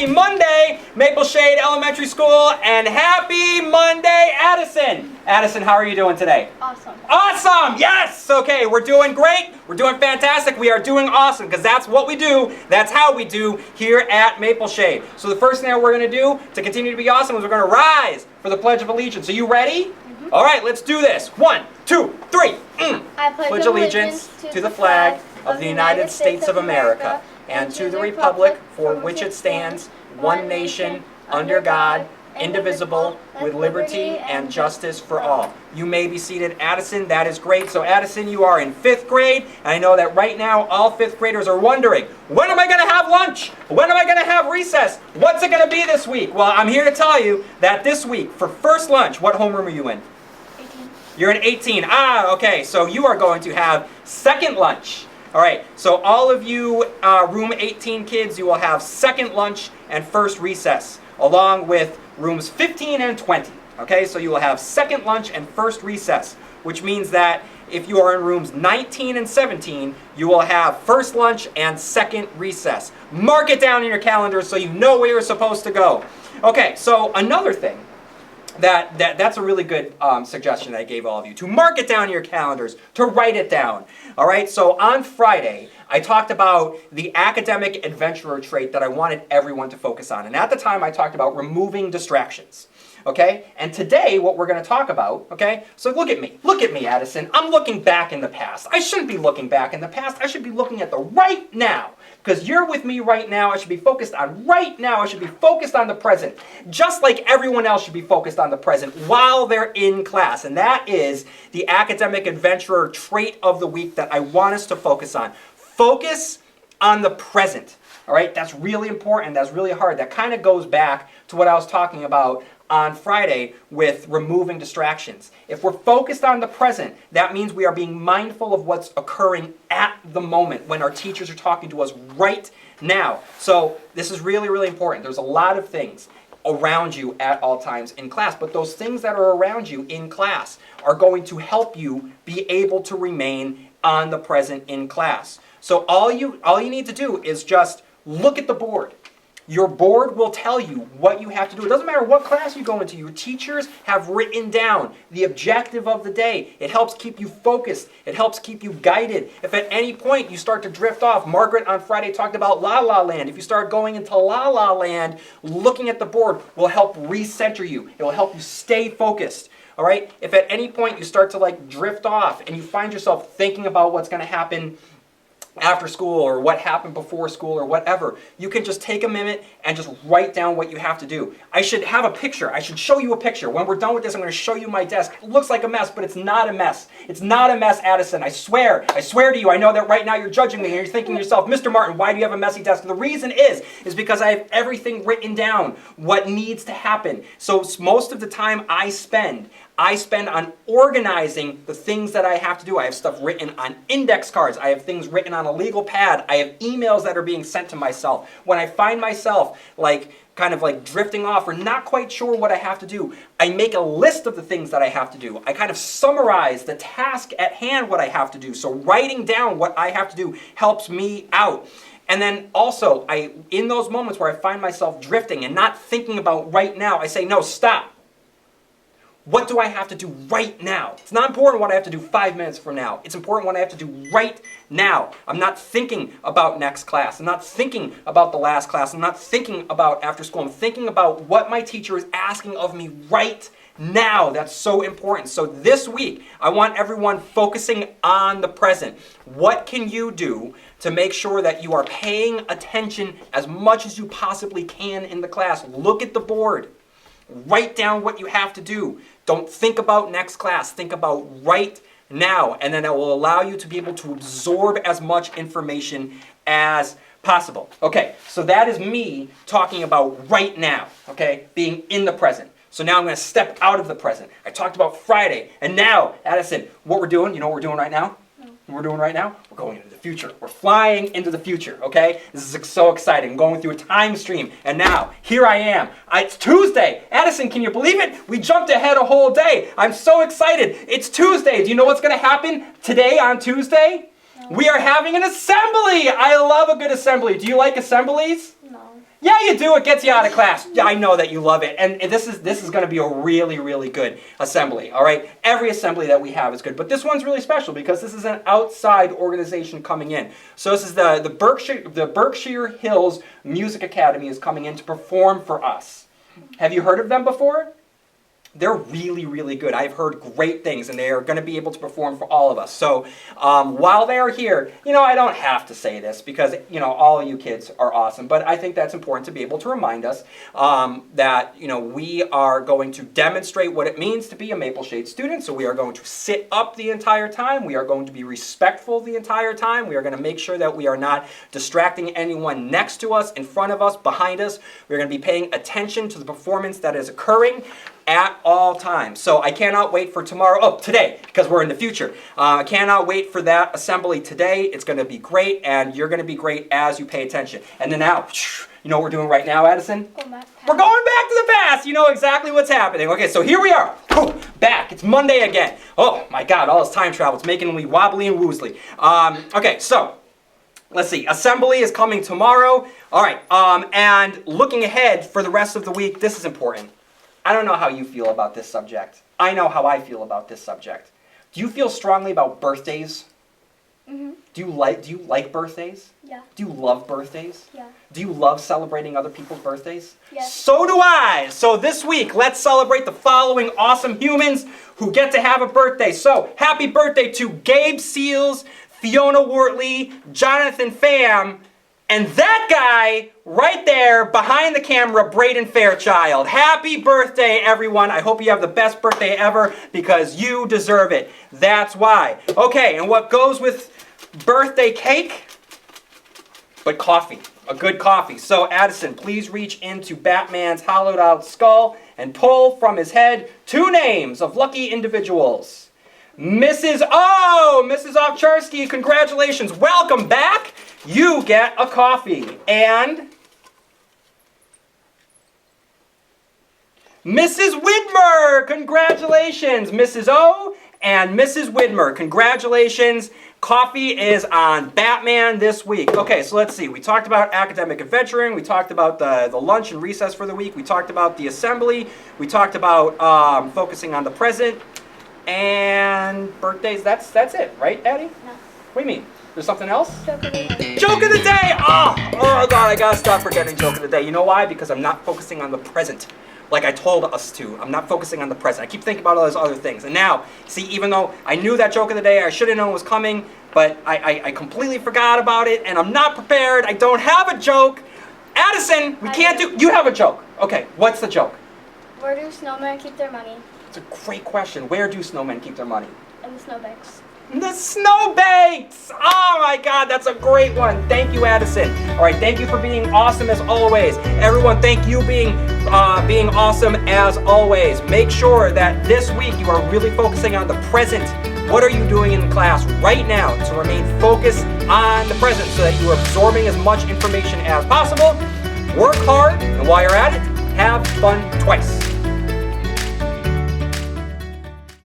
Monday, Maple Shade Elementary School, and happy Monday, Addison. Addison, how are you doing today? Awesome. Awesome, yes! Okay, we're doing great, we're doing fantastic, we are doing awesome, because that's what we do, that's how we do here at Maple Shade. So the first thing that we're going to do to continue to be awesome is we're going to rise for the Pledge of Allegiance. Are you ready? Mm-hmm. All right, let's do this. 1, 2, 3. I Pledge allegiance to the flag of the United States of America and to the republic for which it stands, one nation, under God, indivisible, with liberty and justice for all. You may be seated. Addison, that is great. So Addison, you are in 5th grade, and I know that right now all 5th graders are wondering, when am I going to have lunch? When am I going to have recess? What's it going to be this week? Well, I'm here to tell you that this week, for first lunch, what homeroom are you in? 18. You're in 18. Okay, so you are going to have second lunch. All right, so all of you room 18 kids, you will have second lunch and first recess, along with rooms 15 and 20. Okay, so you will have second lunch and first recess, which means that if you are in rooms 19 and 17, you will have first lunch and second recess. Mark it down in your calendar so you know where you're supposed to go. Okay, so another thing, that's a really good suggestion that I gave all of you, to mark it down in your calendars, to write it down. All right, so on Friday, I talked about the academic adventurer trait that I wanted everyone to focus on. And at the time, I talked about removing distractions. Okay, and today what we're going to talk about, okay, so look at me, Addison. I'm looking back in the past. I shouldn't be looking back in the past. I should be looking at the right now. Because you're with me right now, I should be focused on right now. I should be focused on the present. Just like everyone else should be focused on the present while they're in class. And that is the academic adventurer trait of the week that I want us to focus on. Focus on the present. All right, that's really important. That's really hard. That kind of goes back to what I was talking about on Friday with removing distractions. If we're focused on the present, that means we are being mindful of what's occurring at the moment when our teachers are talking to us right now. So this is really, really important. There's a lot of things around you at all times in class, but those things that are around you in class are going to help you be able to remain on the present in class. So all you need to do is just look at the board. Your board will tell you what you have to do. It doesn't matter what class you go into. Your teachers have written down the objective of the day. It helps keep you focused. It helps keep you guided. If at any point you start to drift off, Margaret on Friday talked about La La Land. If you start going into La La Land, looking at the board will help recenter you. It will help you stay focused. All right? If at any point you start to drift off and you find yourself thinking about what's going to happen after school or what happened before school or whatever, you can just take a minute and just write down what you have to do. I should have a picture. I should show you a picture. When we're done with this, I'm going to show you my desk. It looks like a mess, but it's not a mess. It's not a mess, Addison. I swear to you. I know that right now you're judging me and you're thinking to yourself, Mr. Martin, why do you have a messy desk? The reason is because I have everything written down, what needs to happen. So most of the time I spend on organizing the things that I have to do. I have stuff written on index cards. I have things written on a legal pad. I have emails that are being sent to myself. When I find myself kind of drifting off or not quite sure what I have to do, I make a list of the things that I have to do. I kind of summarize the task at hand, what I have to do. So writing down what I have to do helps me out. And then also, in those moments where I find myself drifting and not thinking about right now, I say, no, stop. What do I have to do right now? It's not important what I have to do 5 minutes from now. It's important what I have to do right now. I'm not thinking about next class. I'm not thinking about the last class. I'm not thinking about after school. I'm thinking about what my teacher is asking of me right now. That's so important. So this week, I want everyone focusing on the present. What can you do to make sure that you are paying attention as much as you possibly can in the class? Look at the board. Write down what you have to do. Don't think about next class. Think about right now. And then that will allow you to be able to absorb as much information as possible. Okay, so that is me talking about right now, okay, being in the present. So now I'm going to step out of the present. I talked about Friday. And now, Addison, what we're doing, you know what we're doing right now? What we're doing right now? We're going into the future. We're flying into the future, okay? This is so exciting. I'm going through a time stream. And now, here I am. It's Tuesday. Addison, can you believe it? We jumped ahead a whole day. I'm so excited. It's Tuesday. Do you know what's going to happen today on Tuesday? No. We are having an assembly. I love a good assembly. Do you like assemblies? No. Yeah, you do. It gets you out of class. Yeah, I know that you love it. And this is going to be a really, really good assembly, all right? Every assembly that we have is good. But this one's really special because this is an outside organization coming in. So this is the Berkshire Hills Music Academy is coming in to perform for us. Have you heard of them before? They're really, really good. I've heard great things, and they are going to be able to perform for all of us. So while they are here, I don't have to say this because, all of you kids are awesome. But I think that's important to be able to remind us that, we are going to demonstrate what it means to be a Maple Shade student. So we are going to sit up the entire time. We are going to be respectful the entire time. We are going to make sure that we are not distracting anyone next to us, in front of us, behind us. We're going to be paying attention to the performance that is occurring at all times. So I cannot wait for tomorrow, today, because we're in the future. I cannot wait for that assembly today. It's going to be great, and you're going to be great as you pay attention. And then now, you know what we're doing right now, Addison? We're going back to the past. You know exactly what's happening. Okay, so here we are. Back. It's Monday again. Oh my God, all this time travel. It's making me wobbly and woozly. Okay, so let's see. Assembly is coming tomorrow. All right, and looking ahead for the rest of the week, this is important. I don't know how you feel about this subject. I know how I feel about this subject. Do you feel strongly about birthdays? Mm-hmm. Do you like birthdays? Yeah. Do you love birthdays? Yeah. Do you love celebrating other people's birthdays? Yes. So do I. So this week, let's celebrate the following awesome humans who get to have a birthday. So happy birthday to Gabe Seals, Fiona Wortley, Jonathan Pham, and that guy right there behind the camera, Braden Fairchild. Happy birthday, everyone. I hope you have the best birthday ever because you deserve it. That's why. Okay, and what goes with birthday cake? But coffee. A good coffee. So Addison, please reach into Batman's hollowed out skull and pull from his head 2 names of lucky individuals. Mrs. Ovcharsky, congratulations. Welcome back. You get a coffee. And Mrs. Widmer, congratulations. Mrs. O and Mrs. Widmer, congratulations. Coffee is on Batman this week. Okay, so let's see. We talked about academic adventuring. We talked about the lunch and recess for the week. We talked about the assembly. We talked about focusing on the present. And birthdays, that's it, right, Addie? No. What do you mean? There's something else? Joke of the day. Joke of the day! Oh God, I gotta stop forgetting joke of the day. You know why? Because I'm not focusing on the present like I told us to. I'm not focusing on the present. I keep thinking about all those other things. And now, see, even though I knew that joke of the day, I should have known it was coming, but I completely forgot about it, and I'm not prepared. I don't have a joke. Addison, we can't do... You have a joke. Okay, what's the joke? Where do snowmen keep their money? It's a great question. Where do snowmen keep their money? In the snowbanks. The snowbanks! Oh my God, that's a great one. Thank you, Addison. All right, thank you for being awesome as always. Everyone, thank you being awesome as always. Make sure that this week you are really focusing on the present. What are you doing in class right now to remain focused on the present so that you are absorbing as much information as possible? Work hard, and while you're at it, have fun twice.